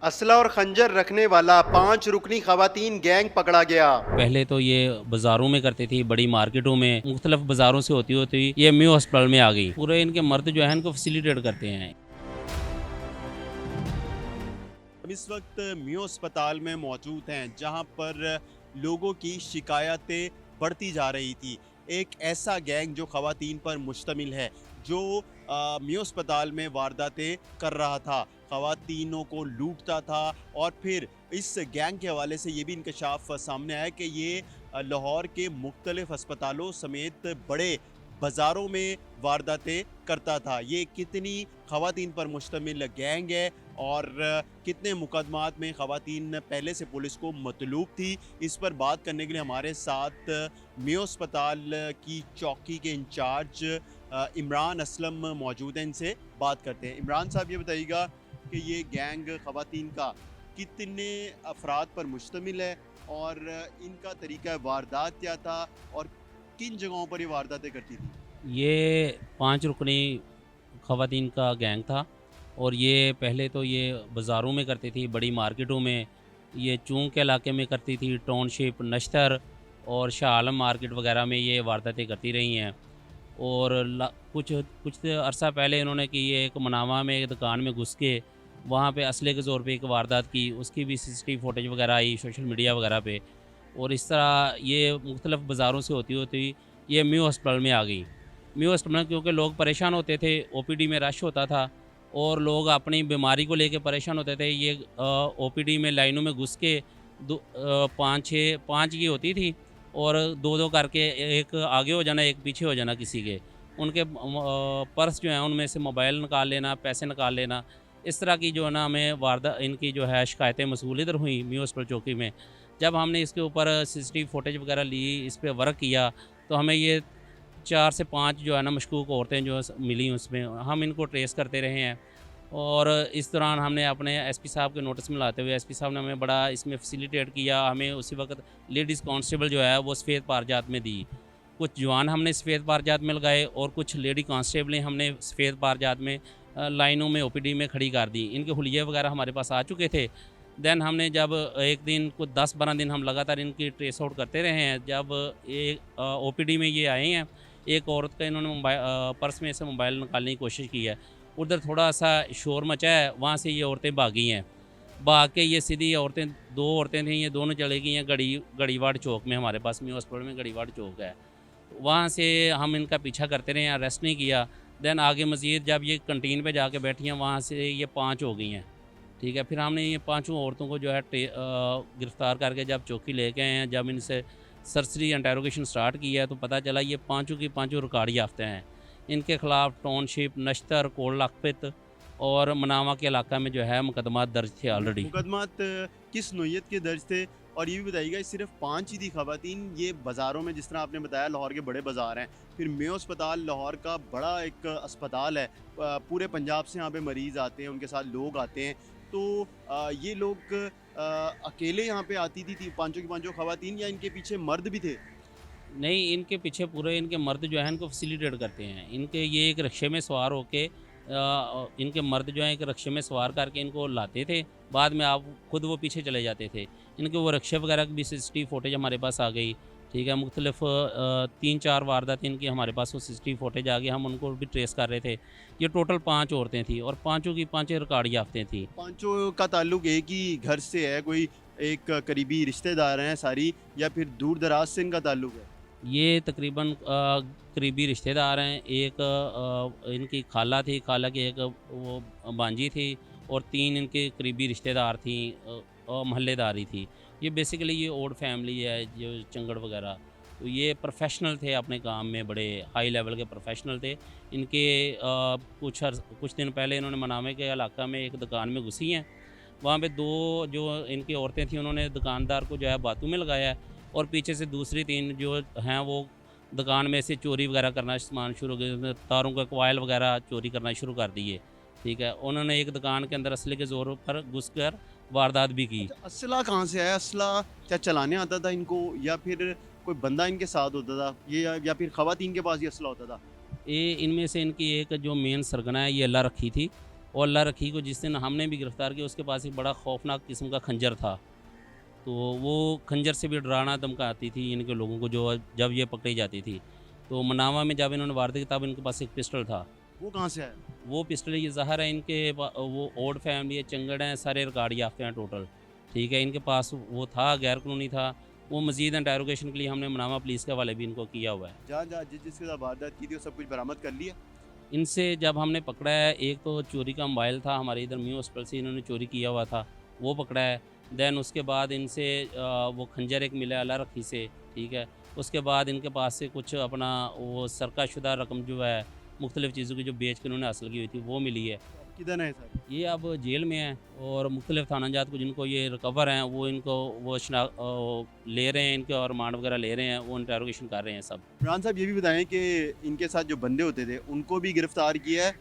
असला और खंजर रखने वाला 5 रुकनी खवातीन गैंग पकड़ा गया। पहले तो ये बाज़ारों में करती थी, बड़ी मार्केटों में, मुख्तलिफ बाज़ारों से होती होती ये म्यू हॉस्पिटल में आ गई। पूरे इनके मर्द जो है इनको फैसिलिटेट करते हैं। हम इस वक्त मियो अस्पताल में मौजूद हैं जहां पर लोगों की शिकायतें बढ़ती जा रही थी। एक ऐसा गैंग जो खवातीन पर मुश्तमिल है, जो मियो अस्पताल में वारदातें कर रहा था, खवातीनों को लूटता था। और फिर इस गैंग के हवाले से ये भी इंकशाफ सामने आया कि ये लाहौर के मुख्तलिफ अस्पतालों समेत बड़े बाज़ारों में वारदातें करता था। ये कितनी खवातीन पर मुश्तमिल गैंग है और कितने मुकदमात में खवातीन पहले से पुलिस को मतलूब थी, इस पर बात करने के लिए हमारे साथ मियो अस्पताल की चौकी के इंचार्ज इमरान असलम मौजूद हैं। इनसे बात करते हैं। इमरान साहब, ये बताइएगा कि ये गैंग खवातीन का कितने अफराद पर मुश्तमिल है और इनका तरीका वारदात क्या था और किन जगहों पर ये वारदातें करती थी? ये 5 रुकनी ख़वातीन का गैंग था और ये पहले तो ये बाज़ारों में करती थी, बड़ी मार्केटों में। ये चूंग के इलाके में करती थी, टाउनशिप, नश्तर और शाह आलम मार्केट वगैरह में ये वारदातें करती रही हैं। और कुछ कुछ अरसा पहले इन्होंने की ये एक मनावा में एक दुकान में घुस के वहाँ पे असले के ज़ोर पे एक वारदात की, उसकी भी सीसीटीवी फुटेज वगैरह आई सोशल मीडिया वगैरह पे। और इस तरह ये मुख्तलिफ बाज़ारों से होती होती ये म्यू हॉस्पिटल में आ गई। म्यू हॉस्पिटल में क्योंकि लोग परेशान होते थे, ओपीडी में रश होता था और लोग अपनी बीमारी को लेके परेशान होते थे। ये ओपीडी में लाइनों में घुस के 5 की होती थी और 2-2 करके एक आगे हो जाना, एक पीछे हो जाना किसी के। उनके पर्स जो हैं उनमें से मोबाइल निकाल लेना, पैसे निकाल लेना। इस तरह की जो है ना हमें इनकी जो है शिकायतें मसूल इधर हुई म्यू हॉस्पिटल चौकी में। जब हमने इसके ऊपर सीसीटीवी फुटेज वगैरह ली, इस पे वर्क किया, तो हमें ये 4 से 5 जो है ना मशकूक औरतें जो मिली उसमें, हम इनको ट्रेस करते रहे हैं। और इस दौरान हमने अपने एसपी साहब के नोटिस में लाते हुए एसपी साहब ने हमें बड़ा इसमें फैसिलिटेट किया। हमें उसी वक्त लेडीज़ कांस्टेबल जो है वो सफ़ेद पारजात में दी। कुछ जवान हमने सफ़ेद पारजात में लगाए और कुछ लेडी कांस्टेबलें हमने सफ़ेद पारजात में लाइनों में ओपीडी में खड़ी कर दी। इनके हुलिये वगैरह हमारे पास आ चुके थे। देन हमने जब एक दिन कुछ 10-12 दिन हम लगातार इनकी ट्रेस आउट करते रहे हैं। जब एक ओपीडी में ये आए हैं, एक औरत का इन्होंने पर्स में से मोबाइल निकालने की कोशिश की है। उधर थोड़ा सा शोर मचा है, वहाँ से ये औरतें भागी हैं। भाग के ये सीधी औरतें, 2 औरतें थीं, ये दोनों चली गई हैं गढ़ीवाड़ चौक में। हमारे पास म्यू हॉस्पिटल में गढ़ीवाड़ चौक है, वहाँ से हम इनका पीछा करते रहे, अरेस्ट नहीं किया। देन आगे मज़ीद जब ये कंटीन पे जाके बैठी हैं, वहाँ से ये 5 हो गई हैं। ठीक है, फिर हमने ये 5 औरतों को जो है गिरफ़्तार करके जब चौकी ले गए हैं, जब इनसे सरसरी इंटेरोगेशन स्टार्ट किया है, तो पता चला ये पाँचों की पाँचों रिकॉर्ड याफ्ते हैं। इनके ख़िलाफ़ टाउनशिप, नश्तर, कोट लखपत और मनावा के इलाका में जो है मुकदमात दर्ज थे ऑलरेडी। मुकदमात किस नोयत के दर्ज थे? और ये भी बताइएगा, सिर्फ 5 ही थी खवातीन ये बाज़ारों में, जिस तरह आपने बताया लाहौर के बड़े बाज़ार हैं, फिर मेयो अस्पताल लाहौर का बड़ा एक अस्पताल है, पूरे पंजाब से यहाँ पे मरीज़ आते हैं, उनके साथ लोग आते हैं। तो ये लोग अकेले यहाँ पे आती थी पाँचों की पाँचों खवातीन, या इनके पीछे मर्द भी थे? नहीं, इनके पीछे पूरे इनके मर्द जो हैं इनको फैसिलिटेट करते हैं। इनके ये एक रिक्शे में सवार होके इनके मर्द जो हैं एक रिक्शे में सवार करके इनको लाते थे। बाद में आप खुद वो पीछे चले जाते थे। इनके वो रिक्शे वगैरह की भी सीसीटीवी फुटेज हमारे पास आ गई। ठीक है, मुख्तलिफ 3-4 वारदात इनकी हमारे पास वो सीसीटीवी फुटेज आ गई, हम उनको भी ट्रेस कर रहे थे। ये टोटल 5 औरतें थीं और पाँचों की पाँचों रिकॉर्ड याफ्तें थीं। पाँचों का ताल्लुक एक ही घर से है? कोई एक करीबी रिश्तेदार हैं सारी, या फिर दूर दराज से इनका ताल्लुक है? ये तकरीबन करीबी रिश्तेदार हैं। एक इनकी खाला थी, खाला की एक वो भांजी थी और 3 इनके करीबी रिश्तेदार थी, मोहल्लेदारी थी। ये बेसिकली ये ओल्ड फैमिली है जो चंगड़ वगैरह। तो ये प्रोफेशनल थे अपने काम में, बड़े हाई लेवल के प्रोफेशनल थे। इनके कुछ दिन पहले इन्होंने मनावे के इलाका में एक दुकान में घुसी हैं। वहाँ पे 2 जो इनकी औरतें थीं, उन्होंने दुकानदार को जो है बातू में लगाया है और पीछे से दूसरी 3 जो हैं वो दुकान में से चोरी वगैरह करना सामान शुरू कर दिया, तारों का कॉइल वगैरह चोरी करना शुरू कर दिए। ठीक है, उन्होंने एक दुकान के अंदर असले के ज़ोर पर घुसकर वारदात भी की। अच्छा, असला कहाँ से आया? असला क्या चलाने आता था इनको, या फिर कोई बंदा इनके साथ होता था, ये या फिर खवातीन के पास ही असला होता था? ये इनमें से इनकी एक जो मेन सरगना है ये अल्लाह रखी थी और अल्लाह रखी को जिस दिन हमने भी गिरफ़्तार किया उसके पास एक बड़ा खौफनाक किस्म का खंजर था। तो वो खंजर से भी डराना धमकाती थी इनके लोगों को जो जब ये पकड़ी जाती थी। तो मनावा में जब इन्होंने वारदात की तब इनके पास एक पिस्टल था। वो कहाँ से आया? वो पिस्टल ये ज़ाहिर है वो ओड फैमिली है, चंगड़ हैं, सारे रिकॉर्ड याफ्ते हैं टोटल, ठीक है। इनके पास वो था, गैर कानूनी था। वो मज़ीद इंटेरोगेशन के लिए हमने मनावा पुलिस के हवाले भी इनको किया हुआ है। जहाँ जहाँ जिसके साथ वारदात की थी वो सब कुछ बरामद कर लिया? इनसे जब हमने पकड़ा है, एक तो चोरी का मोबाइल था हमारे इधर म्यू हॉस्पिटल से इन्होंने चोरी किया हुआ था, वो पकड़ा है। दैन उसके बाद इनसे वो खंजर एक मिला अल्लाह रखी से, ठीक है। उसके बाद इनके पास से कुछ अपना वो सरकाशुदा रकम जो है मुख्तलिफ़ चीज़ों की जो बेच के उन्होंने हासिल की हुई थी वो मिली है। किधर है सर? ये अब जेल में हैं और मुख्तलिफ़ थाना जात को जिनको ये रिकवर हैं वो इनको वो ले रहे हैं, इनके और रिमांड वगैरह ले रहे हैं, वो इंटेरोगेशन कर रहे हैं सब। इमरान साहब ये भी बताएं कि इनके साथ जो बंदे होते थे उनको भी गिरफ्तार किया है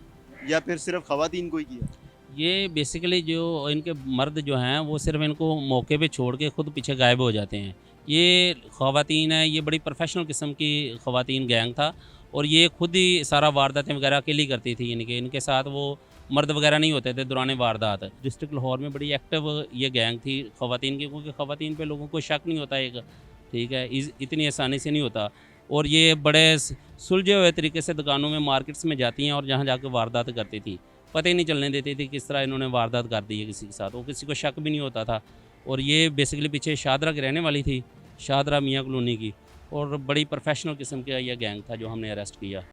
या फिर सिर्फ खवातीन को ही किया? ये बेसिकली जो इनके मर्द जो हैं वो सिर्फ इनको मौके पे छोड़ के खुद पीछे गायब हो जाते हैं। ये ख़वातीन है, ये बड़ी प्रोफेशनल किस्म की ख़वातीन गैंग था और ये खुद ही सारा वारदातें वगैरह अकेली करती थी। इनके साथ वो मर्द वगैरह नहीं होते थे दौरान वारदात। डिस्ट्रिक्ट लाहौर में बड़ी एक्टिव ये गैंग थी ख़वातीन की, क्योंकि ख़वातीन पे लोगों को शक नहीं होता एक, ठीक है, इतनी आसानी से नहीं होता। और ये बड़े सुलझे हुए तरीके से दुकानों में, मार्केट्स में जाती हैं और जहाँ जाकर वारदात करती थी। पता ही नहीं चलने देती थी किस तरह इन्होंने वारदात कर दी है किसी के साथ, वो किसी को शक भी नहीं होता था। और ये बेसिकली पीछे शाहदरा की रहने वाली थी, शाहदरा मियाँ कॉलोनी की, और बड़ी प्रोफेशनल किस्म का यह गैंग था जो हमने अरेस्ट किया।